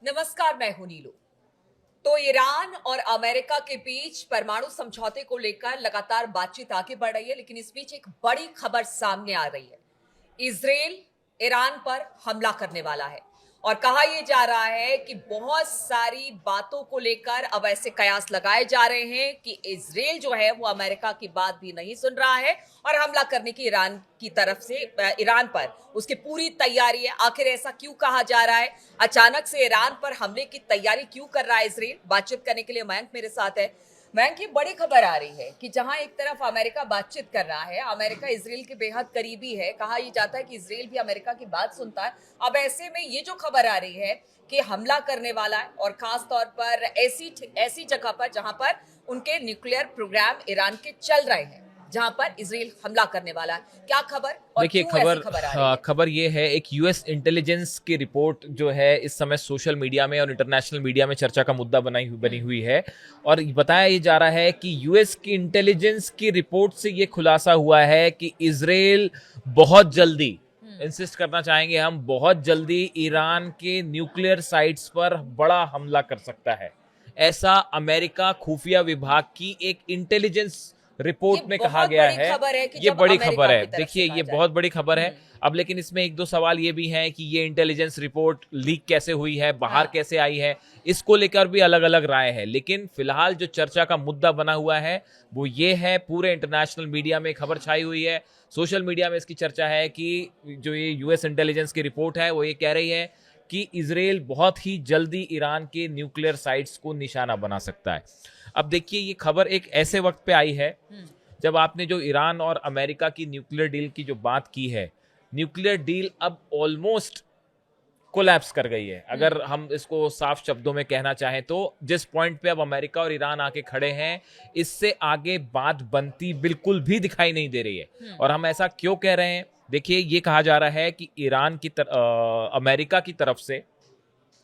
नमस्कार, मैं हूं नीलू। तो ईरान और अमेरिका के बीच परमाणु समझौते को लेकर लगातार बातचीत आगे बढ़ रही है, लेकिन इस बीच एक बड़ी खबर सामने आ रही है। इजराइल ईरान पर हमला करने वाला है और कहा यह जा रहा है कि बहुत सारी बातों को लेकर अब ऐसे कयास लगाए जा रहे हैं कि इजराइल जो है वो अमेरिका की बात भी नहीं सुन रहा है और हमला करने की ईरान की तरफ से ईरान पर उसकी पूरी तैयारी है। आखिर ऐसा क्यों कहा जा रहा है? अचानक से ईरान पर हमले की तैयारी क्यों कर रहा है इजराइल? बातचीत करने के लिए मयंक मेरे साथ है। मयंक, ये बड़ी खबर आ रही है कि जहां एक तरफ अमेरिका बातचीत कर रहा है, अमेरिका इजराइल के बेहद करीबी है, कहा यह जाता है कि इजराइल भी अमेरिका की बात सुनता है। अब ऐसे में ये जो खबर आ रही है कि हमला करने वाला है और खास तौर पर ऐसी जगह पर जहां पर उनके न्यूक्लियर प्रोग्राम ईरान के चल रहे हैं, जहां पर इजराइल हमला करने वाला है, क्या खबर और देखिए क्यों ऐसी खबर खबर आ रही है? खबर ये है, एक यूएस इंटेलिजेंस की रिपोर्ट जो है इस समय सोशल मीडिया में और इंटरनेशनल मीडिया में चर्चा का मुद्दा बनी हुई है। और बताया ये जा रहा है कि यूएस की इंटेलिजेंस की रिपोर्ट से ये खुलासा हुआ है कि इजराइल बहुत जल्दी, इंसिस्ट करना चाहेंगे हम, बहुत जल्दी ईरान के न्यूक्लियर साइट्स पर बड़ा हमला कर सकता है। ऐसा अमेरिका खुफिया विभाग की एक इंटेलिजेंस रिपोर्ट में कहा गया है। ये बड़ी खबर है, देखिए ये बहुत बड़ी खबर है। अब लेकिन इसमें एक दो सवाल ये भी हैं कि ये इंटेलिजेंस रिपोर्ट लीक कैसे हुई है, बाहर कैसे आई है, इसको लेकर भी अलग अलग राय है। लेकिन फिलहाल जो चर्चा का मुद्दा बना हुआ है वो ये है, पूरे इंटरनेशनल मीडिया में खबर छाई हुई है, सोशल मीडिया में इसकी चर्चा है कि जो ये यूएस इंटेलिजेंस की रिपोर्ट है वो ये कह रही है कि इजराइल बहुत ही जल्दी ईरान के न्यूक्लियर साइट्स को निशाना बना सकता है। अब देखिए ये खबर एक ऐसे वक्त पे आई है जब आपने जो ईरान और अमेरिका की न्यूक्लियर डील की जो बात की है, न्यूक्लियर डील अब ऑलमोस्ट कोलैप्स कर गई है। अगर हम इसको साफ शब्दों में कहना चाहें तो जिस पॉइंट पे अब अमेरिका और ईरान आके खड़े हैं, इससे आगे बात बनती बिल्कुल भी दिखाई नहीं दे रही है। और हम ऐसा क्यों कह रहे हैं? देखिए ये कहा जा रहा है कि अमेरिका की तरफ से,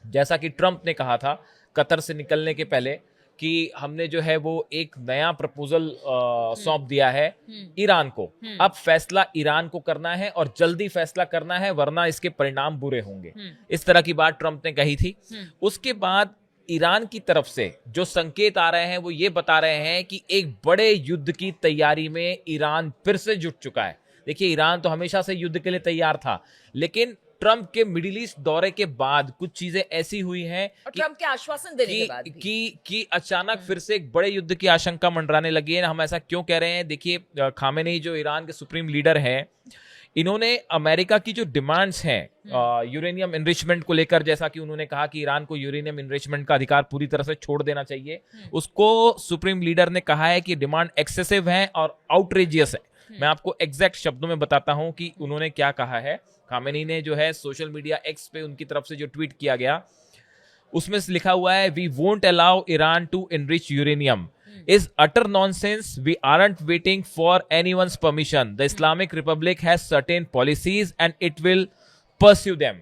जैसा कि ट्रंप ने कहा था कतर से निकलने के पहले, कि हमने जो है वो एक नया प्रपोजल सौंप दिया है ईरान को। अब फैसला ईरान को करना है और जल्दी फैसला करना है, वरना इसके परिणाम बुरे होंगे। इस तरह की बात ट्रंप ने कही थी। उसके बाद ईरान की तरफ से जो संकेत आ रहे हैं वो ये बता रहे हैं कि एक बड़े युद्ध की तैयारी में ईरान फिर से जुट चुका है। देखिए ईरान तो हमेशा से युद्ध के लिए तैयार था, लेकिन ट्रंप के मिडिल ईस्ट दौरे के बाद कुछ चीजें ऐसी हुई हैं कि ट्रंप के आश्वासन देने के बाद भी कि अचानक फिर से एक बड़े युद्ध की आशंका मंडराने लगी है। हम ऐसा क्यों कह रहे हैं? देखिए खामेनेई जो ईरान के सुप्रीम लीडर हैं, इन्होंने अमेरिका की जो डिमांड्स हैं यूरेनियम एनरिचमेंट को लेकर, जैसा कि उन्होंने कहा कि ईरान को यूरेनियम एनरिचमेंट का अधिकार पूरी तरह से छोड़ देना चाहिए, उसको सुप्रीम लीडर ने कहा है कि डिमांड एक्सेसिव है और आउटरेजियस है। मैं आपको एग्जैक्ट शब्दों में बताता हूं कि उन्होंने क्या कहा है। खामेनी ने जो है सोशल मीडिया एक्स पे उनकी तरफ से जो ट्वीट किया गया, उसमें लिखा हुआ है, we won't allow Iran to enrich uranium is utter nonsense. We aren't waiting for anyone's permission. The Islamic Republic has certain policies and it will pursue them.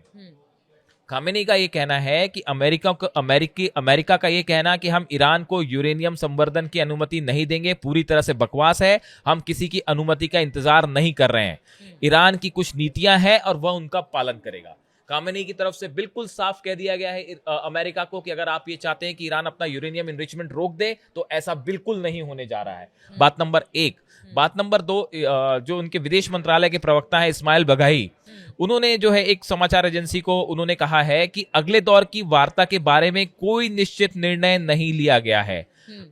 Khamenei का ये कहना है कि अमेरिका का ये कहना कि हम ईरान को यूरेनियम संवर्धन की अनुमति नहीं देंगे, पूरी तरह से बकवास है। हम किसी की अनुमति का इंतजार नहीं कर रहे हैं। ईरान की कुछ नीतियां हैं और वह उनका पालन करेगा। खामेनी की तरफ से बिल्कुल साफ कह दिया गया है अमेरिका को कि अगर आप ये चाहते हैं कि ईरान अपना यूरेनियम एनरिचमेंट रोक दे तो ऐसा बिल्कुल नहीं होने जा रहा है। बात नंबर एक। बात नंबर दो, जो उनके विदेश मंत्रालय के प्रवक्ता है इस्माइल बघाई, उन्होंने जो है एक समाचार एजेंसी को उन्होंने कहा है कि अगले दौर की वार्ता के बारे में कोई निश्चित निर्णय नहीं लिया गया है।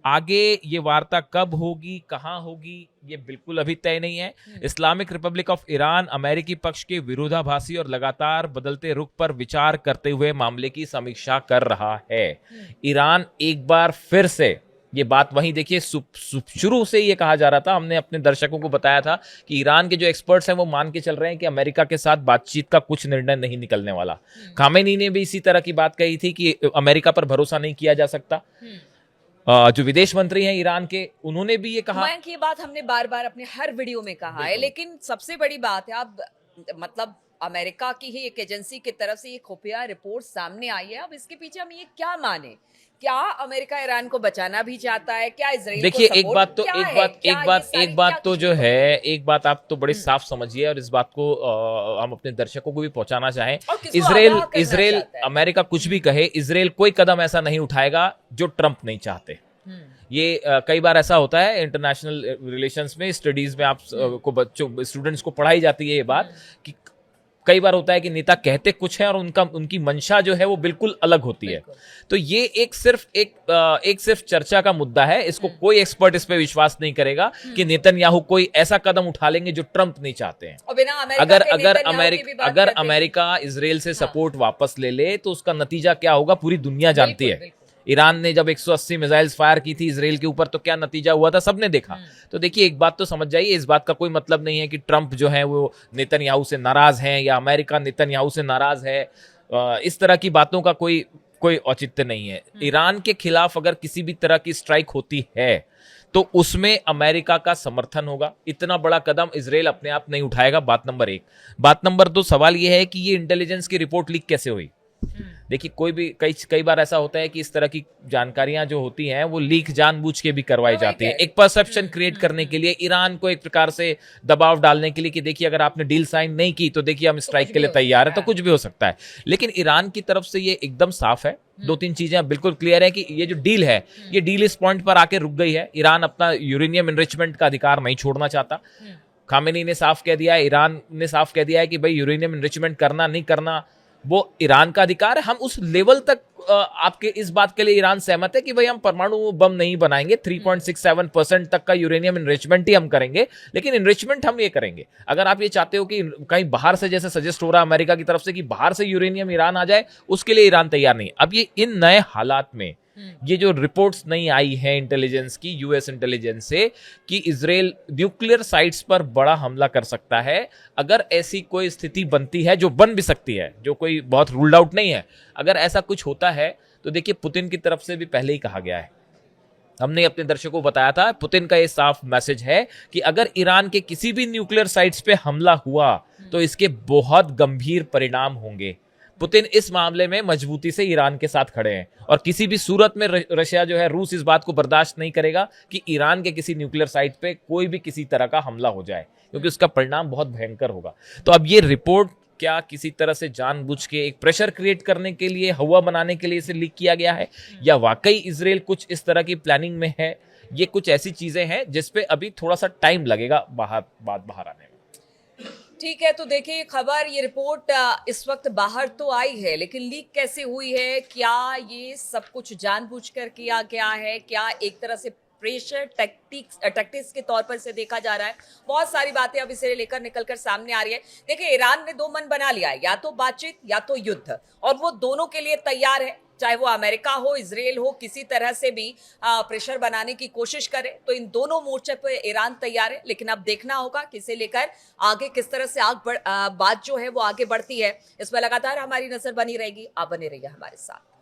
आगे ये वार्ता कब होगी, कहां होगी, ये बिल्कुल अभी तय नहीं है। इस्लामिक रिपब्लिक ऑफ ईरान अमेरिकी पक्ष के विरोधाभासी और लगातार बदलते रुख पर विचार करते हुए मामले की समीक्षा कर रहा है। ईरान एक बार फिर से, ये बात वहीं देखिए, शुरू से ये कहा जा रहा था, हमने अपने दर्शकों को बताया था कि ईरान के जो एक्सपर्ट्स हैं वो मान के चल रहे हैं कि अमेरिका के साथ बातचीत का कुछ निर्णय नहीं निकलने वाला। खामेनी ने भी इसी तरह की बात कही थी कि अमेरिका पर भरोसा नहीं किया जा सकता। जो विदेश मंत्री हैं ईरान के, उन्होंने भी ये कहा। ये बात हमने बार बार अपने हर वीडियो में कहा है, लेकिन सबसे बड़ी बात है, अब मतलब अमेरिका की ही एक एजेंसी की तरफ से ये खुफिया रिपोर्ट सामने आई है। अब इसके पीछे हम ये क्या माने? क्या अमेरिका ईरान को बचाना भी चाहता है? क्या इजराइल को देखिए, सपोर्ट क्या है? क्या ये सारी एक बात क्या तो कुछ जो भी है, होगा? एक बात आप तो बड़ी साफ समझिए और इस बात को हम अपने दर्शकों को भी पहुंचाना चाहें। और किसको इजराइल आगाह करना इजराइल चाहता है? अमेरिका कुछ भी कहे, इजराइल कोई कदम ऐसा नहीं उठाएगा जो ट्रंप नहीं चाहते। ये कई बार ऐसा होता है इंटरनेशनल रिलेशंस में, स्टडीज में आप को बच्चों स्टूडेंट्स को पढ़ाई जाती है ये बात कि कई बार होता है कि नेता कहते कुछ है और उनकी मंशा जो है वो बिल्कुल अलग होती है। तो ये एक सिर्फ चर्चा का मुद्दा है। इसको कोई एक्सपर्ट इस पे विश्वास नहीं करेगा कि नेतन्याहू कोई ऐसा कदम उठा लेंगे जो ट्रंप नहीं चाहते हैं। और बिना अमेरिका के नेतन्याहू की भी बात अगर करते हैं। अमेरिका इजराइल से सपोर्ट वापस ले ले तो उसका नतीजा क्या होगा पूरी दुनिया जानती बिल्कुल, है। बिल्कुल। ईरान ने जब 180 मिसाइल्स फायर की थी इजराइल के ऊपर तो क्या नतीजा हुआ था सबने देखा। तो देखिए, एक बात तो समझ जाइए, इस बात का कोई मतलब नहीं है कि ट्रंप जो है वो नेतन्याहू से नाराज हैं या अमेरिका नेतन्याहू से नाराज है। इस तरह की बातों का कोई औचित्य नहीं है। ईरान के खिलाफ अगर किसी भी तरह की स्ट्राइक होती है तो उसमें अमेरिका का समर्थन होगा। इतना बड़ा कदम इजराइल अपने आप नहीं उठाएगा, बात नंबर 1। बात नंबर 2, सवाल यह है कि ये इंटेलिजेंस की रिपोर्ट लीक कैसे हुई। देखिए, कई बार ऐसा होता है कि इस तरह की जानकारियां जो होती हैं वो लीक जानबूझ के भी करवाई जाती है, एक परसेप्शन क्रिएट करने के लिए, ईरान को एक प्रकार से दबाव डालने के लिए कि देखिए अगर आपने डील साइन नहीं की तो देखिए हम स्ट्राइक के लिए तैयार है। तो कुछ भी हो सकता है, लेकिन ईरान की तरफ से ये एकदम साफ है। 2-3 चीजें बिल्कुल क्लियर है कि ये जो डील है ये डील इस पॉइंट पर आके रुक गई है। ईरान अपना यूरेनियम एनरिचमेंट का अधिकार नहीं छोड़ना चाहता। खामेनी ने साफ कह दिया है, ईरान ने साफ कह दिया है कि भाई यूरेनियम एनरिचमेंट करना नहीं करना वो ईरान का अधिकार है। हम उस लेवल तक आपके इस बात के लिए ईरान सहमत है कि भाई हम परमाणु बम नहीं बनाएंगे, 3.67% तक का यूरेनियम एनरिचमेंट ही हम करेंगे, लेकिन एनरिचमेंट हम ये करेंगे। अगर आप ये चाहते हो कि कहीं बाहर से, जैसे सजेस्ट हो रहा है अमेरिका की तरफ से कि बाहर से यूरेनियम ईरान आ जाए, उसके लिए ईरान तैयार नहीं। अब ये इन नए हालात में ये जो रिपोर्ट्स नहीं आई है इंटेलिजेंस की, यूएस इंटेलिजेंस से, कि इजराइल न्यूक्लियर साइट्स पर बड़ा हमला कर सकता है, अगर ऐसी कोई स्थिति बनती है, जो बन भी सकती है, जो कोई बहुत रूल्ड आउट नहीं है, अगर ऐसा कुछ होता है तो देखिए पुतिन की तरफ से भी पहले ही कहा गया है, हमने अपने दर्शकों को बताया था, पुतिन का ये साफ मैसेज है कि अगर ईरान के किसी भी न्यूक्लियर साइट्स पे हमला हुआ तो इसके बहुत गंभीर परिणाम होंगे। पुतिन इस मामले में मजबूती से ईरान के साथ खड़े हैं और किसी भी सूरत में रशिया जो है, रूस इस बात को बर्दाश्त नहीं करेगा कि ईरान के किसी न्यूक्लियर साइट पे कोई भी किसी तरह का हमला हो जाए, क्योंकि उसका परिणाम बहुत भयंकर होगा। तो अब ये रिपोर्ट क्या किसी तरह से जानबूझ के एक प्रेशर क्रिएट करने के लिए, हवा बनाने के लिए इसे लीक किया गया है, या वाकई इजराइल कुछ इस तरह की प्लानिंग में है? ये कुछ ऐसी चीजें हैं जिसपे अभी थोड़ा सा टाइम लगेगा बात बाहर आने में। ठीक है, तो देखिए ये खबर, ये रिपोर्ट इस वक्त बाहर तो आई है, लेकिन लीक कैसे हुई है? क्या ये सब कुछ जानबूझकर किया गया है? क्या एक तरह से प्रेशर टैक्टिक्स के तौर पर इसे देखा जा रहा है? बहुत सारी बातें अब इसे लेकर निकलकर सामने आ रही है। देखिए, ईरान ने 2 मन बना लिया है, या तो बातचीत या तो युद्ध, और वो दोनों के लिए तैयार है। चाहे वो अमेरिका हो, इजराइल हो, किसी तरह से भी प्रेशर बनाने की कोशिश करे, तो इन दोनों मोर्चे पे ईरान तैयार है। लेकिन अब देखना होगा किसे लेकर आगे किस तरह से बात जो है वो आगे बढ़ती है। इस पर लगातार हमारी नजर बनी रहेगी। आप बने रहिए हमारे साथ।